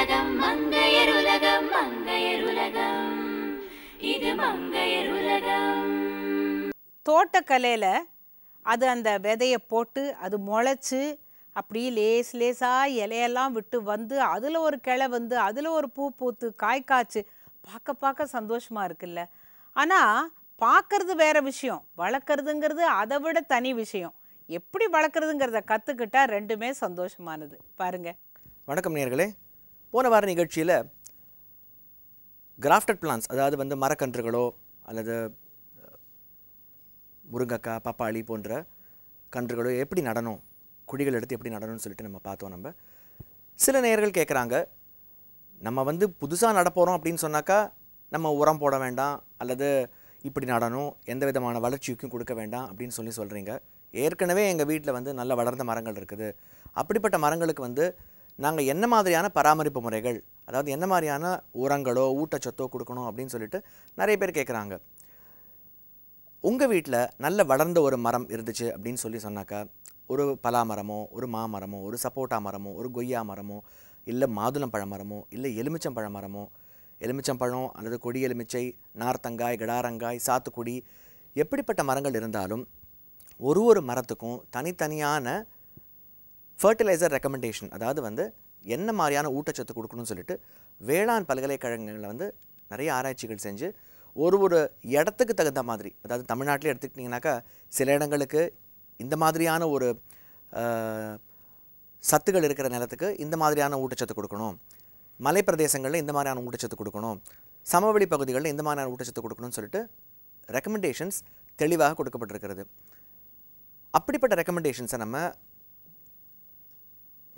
மங்கையருலகம் மங்கையருலகம் மங்கையருலகம் இது மங்கையருலகம். தோட்டக்கலையில் அது அந்த விதையை போட்டு அது முளைச்சி அப்படியே லேசாக இலையெல்லாம் விட்டு வந்து அதில் ஒரு கிளை வந்து அதில் ஒரு பூ பூத்து காய் காய்ச்சி பார்க்க சந்தோஷமாக இருக்குல்ல. ஆனால் பார்க்கறது வேற விஷயம், வளர்க்குறதுங்கிறது அதை விட தனி விஷயம். எப்படி வளர்க்குறதுங்கிறத கற்றுக்கிட்டா ரெண்டுமே சந்தோஷமானது. பாருங்கள். வணக்கம் நேயர்களே. போன வார நிகழ்ச்சியில் கிராஃப்டட் பிளான்ஸ், அதாவது வந்து மரக்கன்றுகளோ அல்லது முருங்கைக்காய் பப்பாளி போன்ற கன்றுகளோ எப்படி நடணும், குழிகள் எடுத்து எப்படி நடணும்னு சொல்லிட்டு நம்ம பார்த்தோம். சில நேயர்கள் கேட்குறாங்க, நம்ம வந்து புதுசாக நடப்போகிறோம் அப்படின்னு சொன்னாக்கா நம்ம உரம் போட வேண்டாம் அல்லது இப்படி நடணும், எந்த விதமான வளர்ச்சிக்கும் கொடுக்க வேண்டாம் அப்படின்னு சொல்கிறீங்க. ஏற்கனவே எங்கள் வீட்டில் வந்து நல்ல வளர்ந்த மரங்கள் இருக்குது. அப்படிப்பட்ட மரங்களுக்கு வந்து நாங்கள் என்ன மாதிரியான பராமரிப்பு முறைகள், அதாவது என்ன மாதிரியான உரங்களோ ஊட்டச்சத்தோ கொடுக்கணும் அப்படின்னு சொல்லிட்டு நிறைய பேர் கேட்குறாங்க. உங்கள் வீட்டில் நல்ல வளர்ந்த ஒரு மரம் இருந்துச்சு அப்படின்னு சொன்னாக்கா, ஒரு பலா மரமோ ஒரு மாமரமோ ஒரு சப்போட்டா மரமோ ஒரு கொய்யா மரமோ இல்லை மாதுளம்பழ மரமோ இல்லை எலுமிச்சம்பழ மரமோ, எலுமிச்சம்பழம் அல்லது கொடி எலுமிச்சை, நார்த்தங்காய், கிடாரங்காய், சாத்துக்குடி, எப்படிப்பட்ட மரங்கள் இருந்தாலும் ஒரு மரத்துக்கும் தனித்தனியான ஃபர்டிலைசர் ரெக்கமெண்டேஷன், அதாவது வந்து என்ன மாதிரியான ஊட்டச்சத்து கொடுக்கணும்னு சொல்லிட்டு வேளாண் பல்கலைக்கழகங்களில் வந்து நிறைய ஆராய்ச்சிகள் செஞ்சு ஒரு இடத்துக்கு தகுந்த மாதிரி, அதாவது தமிழ்நாட்டில் எடுத்துக்கிட்டிங்கனாக்கா சில இடங்களுக்கு இந்த மாதிரியான ஒரு சத்துக்கள் இருக்கிற நிலத்துக்கு இந்த மாதிரியான ஊட்டச்சத்து கொடுக்கணும், மலை பிரதேசங்களில் இந்த மாதிரியான ஊட்டச்சத்து கொடுக்கணும், சமவெளி பகுதிகளில் இந்த மாதிரியான ஊட்டச்சத்து கொடுக்கணும்னு சொல்லிட்டு ரெக்கமெண்டேஷன்ஸ் தெளிவாக கொடுக்கப்பட்டிருக்கிறது. அப்படிப்பட்ட ரெக்கமெண்டேஷன்ஸை நம்ம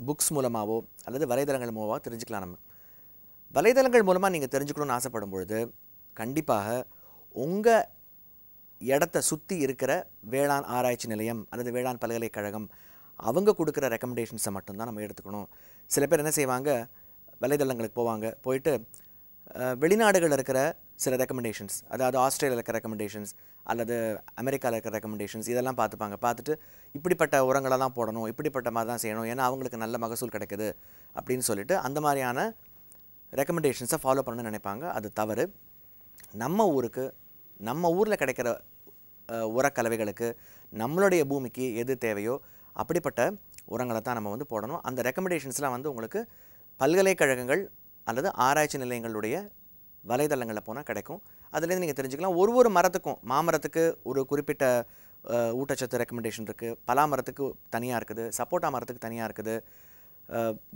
புக்ஸ் மூலமாகவோ அல்லது வலைதளங்கள் மூலமாக தெரிஞ்சுக்கலாம். நம்ம வலைதளங்கள் மூலமாக நீங்கள் தெரிஞ்சுக்கணும்னு ஆசைப்படும் பொழுது கண்டிப்பாக உங்கள் இடத்த சுற்றி இருக்கிற வேளாண் ஆராய்ச்சி நிலையம் அல்லது வேளாண் பல்கலைக்கழகம் அவங்க கொடுக்குற ரெக்கமெண்டேஷன்ஸை மட்டும்தான் நம்ம எடுத்துக்கணும். சில பேர் என்ன செய்வாங்க, வலைதளங்களுக்கு போவாங்க, போயிட்டு வெளிநாடுகளில் இருக்கிற சில ரெக்கமெண்டேஷன்ஸ், அதாவது ஆஸ்திரேலியாவில் இருக்கிற ரெக்கமெண்டேஷன்ஸ் அல்லது அமெரிக்காவில் இருக்கிற ரெக்கமெண்டேஷன்ஸ் இதெல்லாம் பார்த்துட்டு இப்படிப்பட்ட உரங்களை தான் போடணும், இப்படிப்பட்ட மாதிரி தான் செய்யணும், ஏன்னா அவங்களுக்கு நல்ல மகசூல் கிடைக்குது அப்படின்னு சொல்லிட்டு அந்த மாதிரியான ரெக்கமெண்டேஷன்ஸை ஃபாலோ பண்ணணும்னு நினைப்பாங்க. அது தவறு. நம்ம ஊருக்கு, நம்ம ஊரில் கிடைக்கிற உரக்கலவைகளுக்கு, நம்மளுடைய பூமிக்கு எது தேவையோ அப்படிப்பட்ட உரங்களை தான் நம்ம வந்து போடணும். அந்த ரெக்கமெண்டேஷன்ஸ்லாம் வந்து உங்களுக்கு பல்கலைக்கழகங்கள் அல்லது ஆராய்ச்சி நிலையங்களுடைய வலைதளங்களில் போனால் கிடைக்கும். அதுலேருந்து நீங்கள் தெரிஞ்சுக்கலாம். ஒரு மரத்துக்கும், மாமரத்துக்கு ஒரு குறிப்பிட்ட ஊட்டச்சத்து ரெக்கமெண்டேஷன் இருக்குது, பலா மரத்துக்கு தனியாக இருக்குது, சப்போட்டா மரத்துக்கு தனியாக இருக்குது,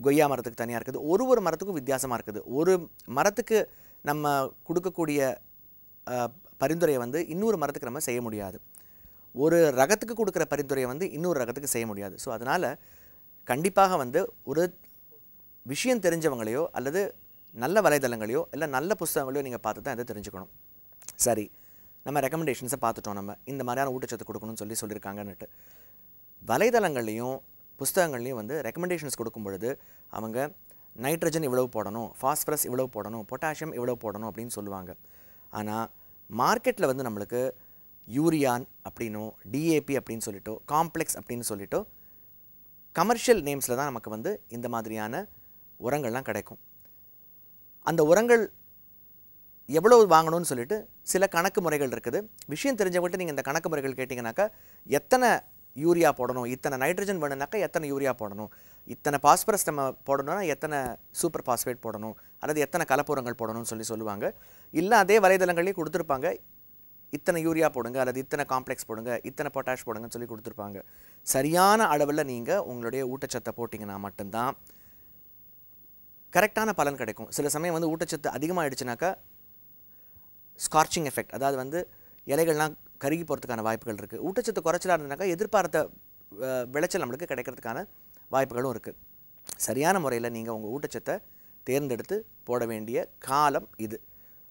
கொய்யா மரத்துக்கு தனியாக இருக்குது. ஒரு மரத்துக்கும் வித்தியாசமாக இருக்குது. ஒரு மரத்துக்கு நம்ம கொடுக்கக்கூடிய பரிந்துரையை வந்து இன்னொரு மரத்துக்கு நம்ம செய்ய முடியாது. ஒரு ரகத்துக்கு கொடுக்குற பரிந்துரையை வந்து இன்னொரு ரகத்துக்கு செய்ய முடியாது. ஸோ அதனால் கண்டிப்பாக வந்து ஒரு விஷயம் தெரிஞ்சவங்களையோ அல்லது நல்ல வலைதளங்களையோ இல்லை நல்ல புத்தகங்களையோ நீங்கள் பார்த்து தான் இதை தெரிஞ்சுக்கணும். சரி, நம்ம ரெக்கமெண்டேஷன்ஸை பார்த்துட்டோம். நம்ம இந்த மாதிரியான ஊட்டச்சத்து கொடுக்கணும்னு சொல்லியிருக்காங்கன்னுட்டு வலைதளங்கள்லையும் புத்தகங்கள்லையும் வந்து ரெக்கமெண்டேஷன்ஸ் கொடுக்கும் பொழுது அவங்க நைட்ரஜன் இவ்வளவு போடணும், ஃபாஸ்பரஸ் இவ்வளவு போடணும், பொட்டாசியம் இவ்வளவு போடணும் அப்படின்னு சொல்லுவாங்க. ஆனால் மார்க்கெட்டில் வந்து நம்மளுக்கு யூரியான் அப்படின்னோ டிஏபி அப்படின்னு சொல்லிட்டோ காம்ப்ளெக்ஸ் அப்படின்னு சொல்லிட்டோ கமர்ஷியல் நேம்ஸில் தான் நமக்கு வந்து இந்த மாதிரியான உரங்கள்லாம் கிடைக்கும். அந்த உரங்கள் எவ்வளோ வாங்கணும்னு சொல்லிட்டு சில கணக்கு முறைகள் இருக்குது. விஷயம் தெரிஞ்சவங்கள்ட்ட நீங்கள் இந்த கணக்கு முறைகள் கேட்டிங்கனாக்கா, எத்தனை யூரியா போடணும், இத்தனை நைட்ரஜன் வேணும்னாக்கா எத்தனை யூரியா போடணும், இத்தனை பாஸ்பரஸ் நம்ம போடணும்னா எத்தனை சூப்பர் பாஸ்பேட் போடணும், அல்லது எத்தனை கலப்புரங்கள் போடணும்னு சொல்லுவாங்க. இல்லை அதே வலைதளங்களையும் கொடுத்துருப்பாங்க, இத்தனை யூரியா போடுங்க அல்லது இத்தனை காம்ப்ளெக்ஸ் போடுங்க, இத்தனை பொட்டாஷ் போடுங்கன்னு சொல்லி கொடுத்துருப்பாங்க. சரியான அளவில் நீங்கள் உங்களுடைய ஊட்டச்சத்தை போட்டிங்கன்னா மட்டும்தான் கரெக்டான பலன் கிடைக்கும். சில சமயம் வந்து ஊட்டச்சத்து அதிகமாகிடுச்சுனாக்கா ஸ்கார்ச்சிங் எஃபெக்ட், அதாவது வந்து இலைகள்லாம் கருகி போகிறதுக்கான வாய்ப்புகள் இருக்குது. ஊட்டச்சத்து குறைச்சலாக இருந்ததுனாக்கா எதிர்பார்த்த விளைச்சல் நம்மளுக்கு கிடைக்கிறதுக்கான வாய்ப்புகளும் இருக்குது. சரியான முறையில் நீங்கள் உங்கள் ஊட்டச்சத்தை தேர்ந்தெடுத்து போட வேண்டிய காலம் இது.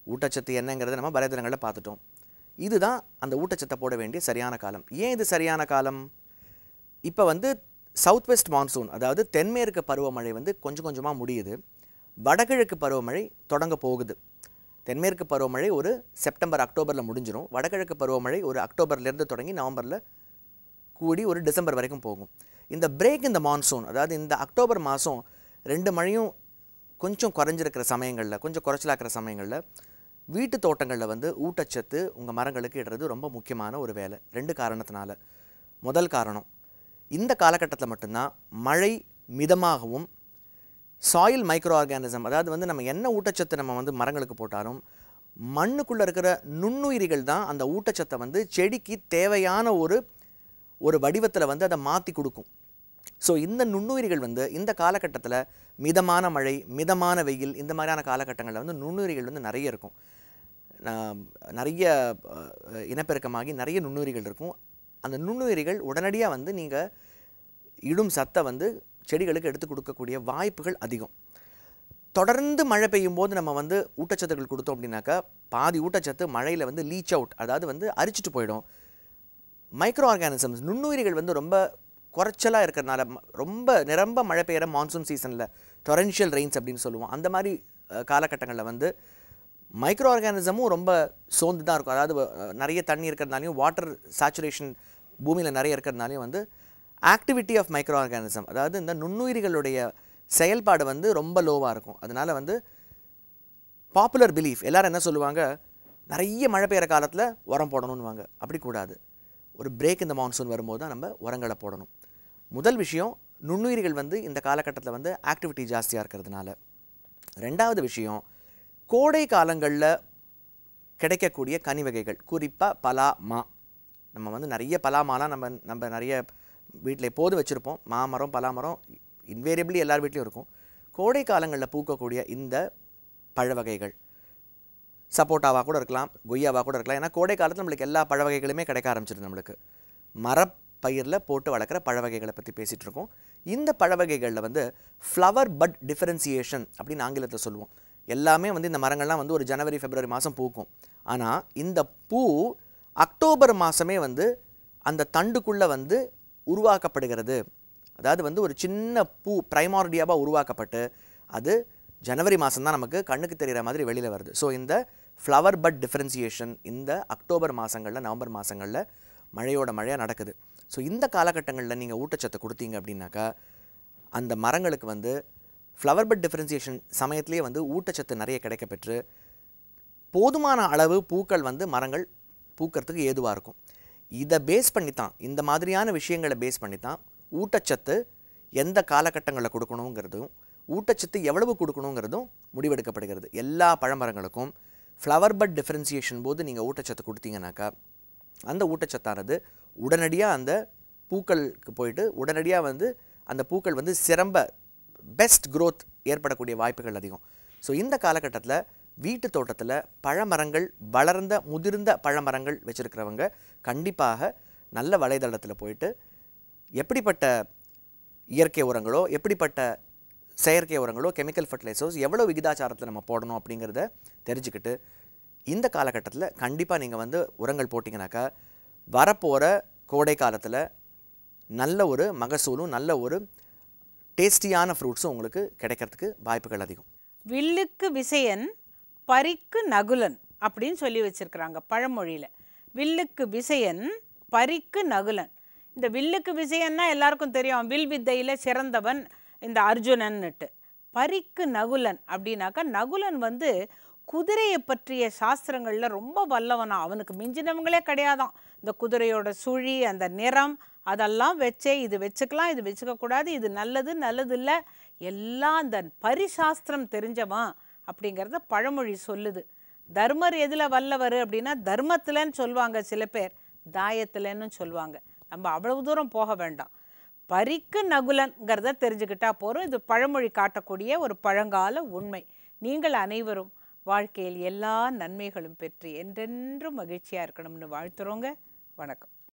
ஊட்டச்சத்து என்னங்கிறத நம்ம வலைதளங்களில் பார்த்துட்டோம். இதுதான் அந்த ஊட்டச்சத்தை போட வேண்டிய சரியான காலம். ஏன் இது சரியான காலம்? இப்போ வந்து சவுத் வெஸ்ட் மான்சூன், அதாவது தென்மேற்கு பருவமழை வந்து கொஞ்சம் கொஞ்சமாக முடியுது. வடகிழக்கு பருவமழை தொடங்க போகுது. தென்மேற்கு பருவமழை ஒரு செப்டம்பர் அக்டோபரில் முடிஞ்சிடும். வடகிழக்கு பருவமழை ஒரு அக்டோபர்லேருந்து தொடங்கி நவம்பரில் கூடி ஒரு டிசம்பர் வரைக்கும் போகும். இந்த பிரேக் இந்த மான்சூன், அதாவது இந்த அக்டோபர் மாதம் 2 மழையும் கொஞ்சம் குறைஞ்சிருக்கிற சமயங்களில், கொஞ்சம் குறைச்சலாக்கிற சமயங்களில் வீட்டு தோட்டங்களில் வந்து ஊட்டச்சத்து உங்கள் மரங்களுக்கு இடுறது ரொம்ப முக்கியமான ஒரு வேலை. 2 காரணத்தினால. முதல் காரணம், இந்த காலகட்டத்தில் மட்டும்தான் மழை மிதமாகவும் சாயில் மைக்ரோ ஆர்கானிசம், அதாவது வந்து நம்ம என்ன ஊட்டச்சத்து நம்ம வந்து மரங்களுக்கு போட்டாலும் மண்ணுக்குள்ளே இருக்கிற நுண்ணுயிரிகள் தான் அந்த ஊட்டச்சத்தை வந்து செடிக்கு தேவையான ஒரு வடிவத்தில் வந்து அதை மாற்றி கொடுக்கும். ஸோ இந்த நுண்ணுயிரிகள் வந்து இந்த காலகட்டத்தில் மிதமான மழை, மிதமான வெயில், இந்த மாதிரியான காலகட்டங்களில் வந்து நுண்ணுயிரிகள் வந்து நிறைய இருக்கும். நிறைய இனப்பெருக்கமாகி நிறைய நுண்ணுயிரிகள் இருக்கும். அந்த நுண்ணுயிரிகள் உடனடியாக வந்து நீங்கள் இடும் சத்தை வந்து செடிகளுக்கு எடுத்து கொடுக்கக்கூடிய வாய்ப்புகள் அதிகம். தொடர்ந்து மழை பெய்யும் போது நம்ம வந்து ஊட்டச்சத்துக்கள் கொடுத்தோம் அப்படின்னாக்கா பாதி ஊட்டச்சத்து மழையில் வந்து லீச் அவுட், அதாவது வந்து அரிச்சிட்டு போயிடும். மைக்ரோ ஆர்கானிசம்ஸ், நுண்ணுயிரிகள் வந்து ரொம்ப குறைச்சலாக இருக்கிறதுனால, ரொம்ப நிரம்ப மழை பெய்கிற மான்சூன் சீசனில் டொரன்ஷியல் ரெயின்ஸ் அப்படின்னு சொல்லுவோம், அந்த மாதிரி காலகட்டங்களில் வந்து மைக்ரோ ஆர்கானிசமும் ரொம்ப சோர்ந்து தான் இருக்கும். அதாவது நிறைய தண்ணி இருக்கிறதுனாலையும், வாட்டர் சேச்சுரேஷன் பூமியில் நிறைய இருக்கிறதுனாலையும் வந்து ஆக்டிவிட்டி ஆஃப் மைக்ரோ ஆர்கானிசம், அதாவது இந்த நுண்ணுயிரிகளுடைய செயல்பாடு வந்து ரொம்ப லோவாக இருக்கும். அதனால் வந்து பாப்புலர் பிலீஃப் எல்லாரும் என்ன சொல்லுவாங்க, நிறைய மழை பெய்கிற காலத்தில் உரம் போடணும்னுவாங்க. அப்படி கூடாது. ஒரு பிரேக் இந்த மான்சூன் வரும்போது தான் நம்ம உரங்களை போடணும். முதல் விஷயம், நுண்ணுயிரிகள் வந்து இந்த காலகட்டத்தில் வந்து ஆக்டிவிட்டி ஜாஸ்தியாக இருக்கிறதுனால. 2வது விஷயம், கோடை காலங்களில் கிடைக்கக்கூடிய கனி வகைகள், குறிப்பாக பலா, மா. நம்ம வந்து நிறைய பலா மாலாம் நம்ம நிறைய வீட்டில் எப்போதும் வச்சுருப்போம். மாமரம், பலாமரம் இன்வேரியபிளி எல்லார் வீட்லேயும் இருக்கும். கோடை காலங்களில் பூக்கக்கூடிய இந்த பழ வகைகள், சப்போட்டாவாக கூட இருக்கலாம், கொய்யாவாக கூட இருக்கலாம். ஏன்னா கோடை காலத்தில் நம்மளுக்கு எல்லா பழ வகைகளுமே கிடைக்க ஆரம்பிச்சிருது. நம்மளுக்கு மரப்பயிரில் போட்டு வளர்க்குற பழ வகைகளை பற்றி பேசிகிட்டு இருக்கோம். இந்த பழ வகைகளில் வந்து ஃப்ளவர் பட் டிஃபரன்சியேஷன் அப்படின்னு ஆங்கிலத்தில் சொல்லுவோம். எல்லாமே வந்து இந்த மரங்கள்லாம் வந்து ஒரு ஜனவரி, பிப்ரவரி மாதம் பூக்கும். ஆனால் இந்த பூ அக்டோபர் மாதமே வந்து அந்த தண்டுக்குள்ளே வந்து உருவாக்கப்படுகிறது. அதாவது வந்து ஒரு சின்ன பூ பிரைமார்டியாவாக உருவாக்கப்பட்டு அது ஜனவரி மாதம் தான் நமக்கு கண்ணுக்கு தெரிகிற மாதிரி வெளியில் வருது. ஸோ இந்த ஃப்ளவர் பட் டிஃபரன்சியேஷன் இந்த அக்டோபர் மாதங்களில், நவம்பர் மாதங்களில் மழையோட மழையாக நடக்குது. ஸோ இந்த காலகட்டங்களில் நீங்கள் ஊட்டச்சத்தை கொடுத்தீங்க அப்படின்னாக்கா அந்த மரங்களுக்கு வந்து ஃப்ளவர் பட் டிஃபரன்சியேஷன் சமயத்திலே வந்து ஊட்டச்சத்து நிறைய கிடைக்கப்பெற்று போதுமான அளவு பூக்கள் வந்து மரங்கள் பூக்கிறதுக்கு ஏதுவாக இருக்கும். இதை பேஸ் பண்ணி தான், இந்த மாதிரியான விஷயங்களை பேஸ் பண்ணி தான் ஊட்டச்சத்து எந்த காலகட்டங்களில் கொடுக்கணுங்கிறதும், ஊட்டச்சத்து எவ்வளவு கொடுக்கணுங்கிறதும் முடிவெடுக்கப்படுகிறது. எல்லா பழமரங்களுக்கும் ஃப்ளவர் பட் டிஃபரன்சியேஷன் போது நீங்கள் ஊட்டச்சத்து கொடுத்தீங்கன்னாக்கா அந்த ஊட்டச்சத்தானது உடனடியாக அந்த பூக்களுக்கு போயிட்டு உடனடியாக வந்து அந்த பூக்கள் வந்து சிறம்ப பெஸ்ட் க்ரோத் ஏற்படக்கூடிய வாய்ப்புகள் அதிகம். ஸோ இந்த காலகட்டத்தில் வீட்டு தோட்டத்தில் பழமரங்கள், வளர்ந்த முதிர்ந்த பழமரங்கள் வச்சுருக்கிறவங்க கண்டிப்பாக நல்ல வலைதளத்தில் போயிட்டு எப்படிப்பட்ட இயற்கை உரங்களோ, எப்படிப்பட்ட செயற்கை உரங்களோ, கெமிக்கல் ஃபர்டிலைசர்ஸ் எவ்வளோ விகிதாச்சாரத்தில் நம்ம போடணும் அப்படிங்கிறத தெரிஞ்சுக்கிட்டு இந்த காலகட்டத்தில் கண்டிப்பாக நீங்கள் வந்து உரங்கள் போட்டிங்கனாக்கா வரப்போகிற கோடை காலத்தில் நல்ல ஒரு மகசூலும் நல்ல ஒரு டேஸ்டியான ஃப்ரூட்ஸும் உங்களுக்கு கிடைக்கிறதுக்கு வாய்ப்புகள் அதிகம். வில்லுக்கு விசயன் பறிக்கு நகுலன் அப்படின்னு சொல்லி வச்சுருக்குறாங்க பழமொழியில். வில்லுக்கு விசயன் பறிக்கு நகுலன். இந்த வில்லுக்கு விசயன்னா எல்லாருக்கும் தெரியும், வில் வித்தையில் சிறந்தவன் இந்த அர்ஜுனன்னுட்டு. பறிக்கு நகுலன் அப்படின்னாக்கா நகுலன் வந்து குதிரையை பற்றிய சாஸ்திரங்களில் ரொம்ப வல்லவனா, அவனுக்கு மிஞ்சினவங்களே கிடையாதான். இந்த குதிரையோட சுழி, அந்த நிறம், அதெல்லாம் வச்சே இது வச்சுக்கலாம், இது வச்சுக்கக்கூடாது, இது நல்லது, நல்லது இல்லை, எல்லாம் அந்த பரிசாஸ்திரம் தெரிஞ்சவன் அப்படிங்கிறத பழமொழி சொல்லுது. தர்மர் எதில் வல்லவர் அப்படின்னா தர்மத்தில்ன்னு சொல்லுவாங்க, சில பேர் தாயத்தில்ன்னு சொல்லுவாங்க. நம்ம அவ்வளவு தூரம் போக வேண்டாம். பறிக்கு நகுலன்கிறத தெரிஞ்சுக்கிட்டா போகிறோம். இது பழமொழி காட்டக்கூடிய ஒரு பழங்கால உண்மை. நீங்கள் அனைவரும் வாழ்க்கையில் எல்லா நன்மைகளும் பெற்று என்றென்றும் மகிழ்ச்சியாக இருக்கணும்னு வாழ்த்துறோங்க. வணக்கம்.